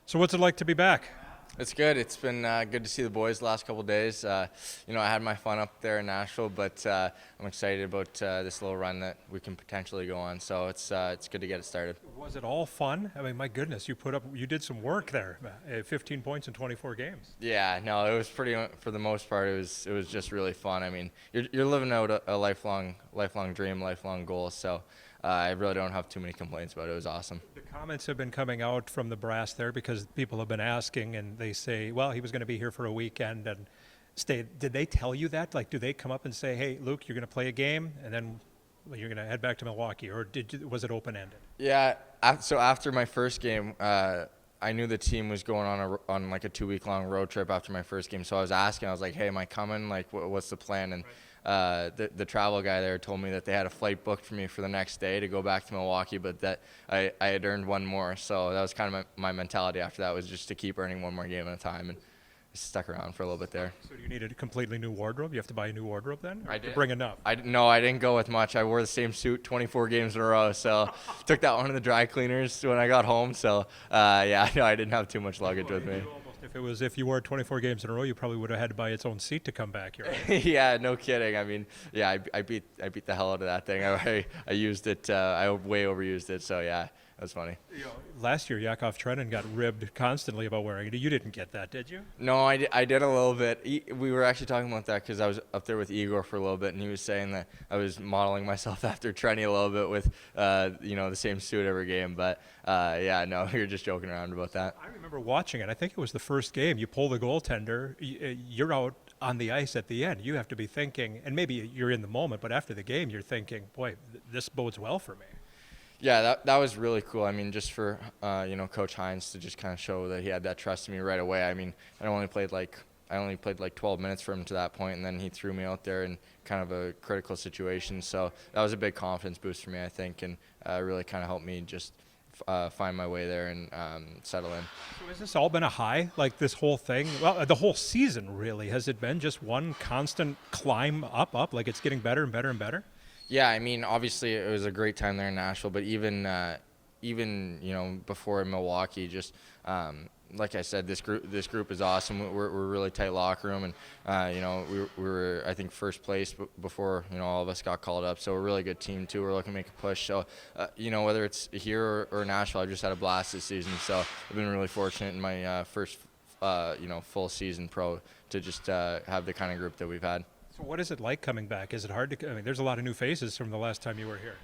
So what's it like to be back? It's good. It's been good to see the boys the last couple of days. I had my fun up there in Nashville, but I'm excited about this little run that we can potentially go on. So it's good to get it started. Was it all fun? I mean, my goodness, you did some work there. 15 points in 24 games. Yeah, no, it was pretty. For the most part, it was just really fun. I mean, you're living out a lifelong dream, lifelong goal. So I really don't have too many complaints about it. It was awesome. The comments have been coming out from the brass there because people have been asking, and they say, well, he was going to be here for a weekend and stay. Did they tell you that? Like, do they come up and say, hey, Luke, you're going to play a game, and then you're going to head back to Milwaukee, or was it open-ended? Yeah. So after my first game, I knew the team was going on like a 2-week-long road trip after my first game. So I was asking, I was like, hey, am I coming? Like, what's the plan? And the travel guy there told me that they had a flight booked for me for the next day to go back to Milwaukee, but that I had earned one more. So that was kind of my mentality after that, was just to keep earning one more game at a time. And I stuck around for a little bit there. So you need a completely new wardrobe? You have to buy a new wardrobe then? Or I to did. bring enough? No, I didn't go with much. I wore the same suit 24 games in a row, so took that one to the dry cleaners when I got home. So, I didn't have too much luggage with me. If you wore 24 games in a row, you probably would have had to buy its own seat to come back here. Right? Yeah, no kidding. I mean, yeah, I beat the hell out of that thing. I used it. I way overused it. So yeah, that was funny. Last year, Yakov Trenin got ribbed constantly about wearing it. You didn't get that, did you? No, I did a little bit. We were actually talking about that because I was up there with Igor for a little bit, and he was saying that I was modeling myself after Trenny a little bit with, the same suit every game. But no, we were just joking around about that. I remember watching it. I think it was the first game. You pull the goaltender. You're out on the ice at the end. You have to be thinking, and maybe you're in the moment, but after the game, you're thinking, boy, this bodes well for me. Yeah, that was really cool. I mean, just for Coach Hines to just kind of show that he had that trust in me right away. I mean, I only played like 12 minutes for him to that point, and then he threw me out there in kind of a critical situation. So that was a big confidence boost for me, I think, and really kind of helped me just find my way there and settle in. So has this all been a high, like this whole thing? Well, the whole season, really. Has it been just one constant climb up, like it's getting better and better and better? Yeah, I mean, obviously it was a great time there in Nashville, but even before in Milwaukee, just like I said, this group is awesome. We're a really tight locker room, and we were, I think, first place before all of us got called up. So we're a really good team too. We're looking to make a push. So whether it's here or Nashville, I've just had a blast this season. So I've been really fortunate in my first full season pro to just have the kind of group that we've had. So what is it like coming back? Is it hard to? I mean, there's a lot of new faces from the last time you were here.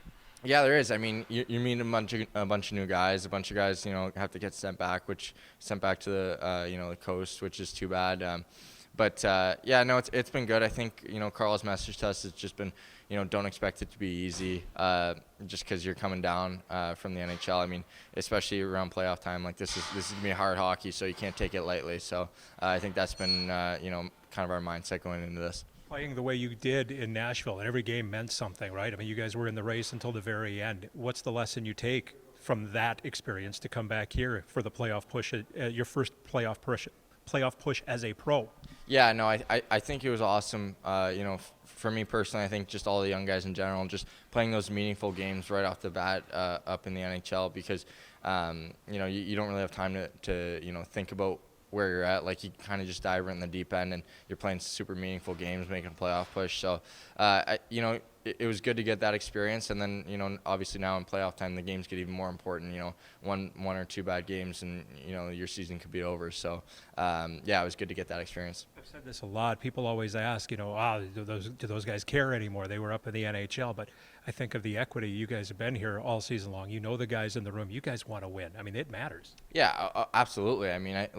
Yeah, there is. I mean, you meet a bunch of new guys. A bunch of guys, have to get sent back to the the coast, which is too bad. It's been good. I think Carl's message to us has just been, don't expect it to be easy, just because you're coming down from the NHL. I mean, especially around playoff time, like this is gonna be hard hockey, so you can't take it lightly. So I think that's been kind of our mindset going into this. Playing the way you did in Nashville, and every game meant something, right? I mean, you guys were in the race until the very end. What's the lesson you take from that experience to come back here for the playoff push, your first playoff push as a pro? Yeah, no, I think it was awesome. For me personally, I think just all the young guys in general, just playing those meaningful games right off the bat up in the NHL, because you don't really have time to think about where you're at. Like, you kind of just dive right in the deep end, and you're playing super meaningful games, making a playoff push. So, it was good to get that experience. And then, obviously now in playoff time, the games get even more important. One or two bad games, and your season could be over. So, it was good to get that experience. I've said this a lot. People always ask, do those guys care anymore? They were up in the NHL, but I think of the equity. You guys have been here all season long. You know the guys in the room. You guys want to win. I mean, it matters. Yeah, absolutely. I mean,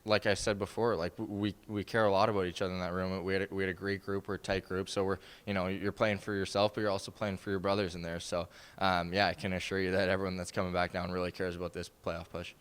like I said before, like we care a lot about each other in that room. We had a great group. We're a tight group. So we're you're playing for yourself, but you're also playing for your brothers in there. So I can assure you that everyone that's coming back down really cares about this playoff push.